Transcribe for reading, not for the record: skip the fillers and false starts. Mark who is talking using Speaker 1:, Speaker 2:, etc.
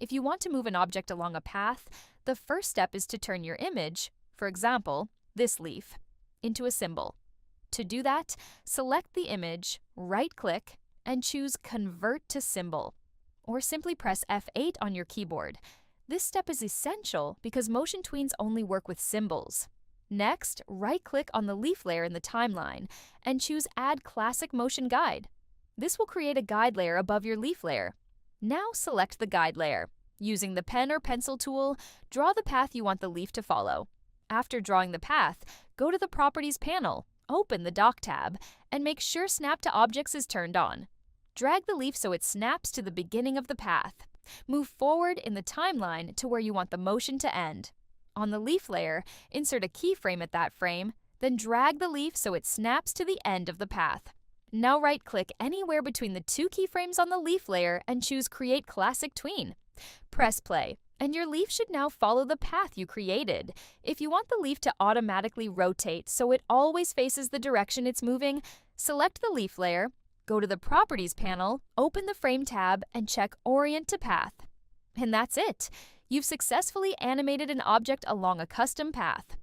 Speaker 1: If you want to move an object along a path, the first step is to turn your image, for example, this leaf, into a symbol. To do that, select the image, right-click, and choose Convert to Symbol, or simply press F8 on your keyboard. This step is essential because motion tweens only work with symbols. Next, right-click on the leaf layer in the timeline and choose Add Classic Motion Guide. This will create a guide layer above your leaf layer. Now select the guide layer. Using the pen or pencil tool, draw the path you want the leaf to follow. After drawing the path, go to the Properties panel, open the Dock tab, and make sure Snap to Objects is turned on. Drag the leaf so it snaps to the beginning of the path. Move forward in the timeline to where you want the motion to end. On the leaf layer, insert a keyframe at that frame, then drag the leaf so it snaps to the end of the path. Now right-click anywhere between the two keyframes on the leaf layer and choose Create Classic Tween. Press play, and your leaf should now follow the path you created. If you want the leaf to automatically rotate so it always faces the direction it's moving, select the leaf layer, go to the Properties panel, open the Frame tab, and check Orient to Path. And that's it! You've successfully animated an object along a custom path.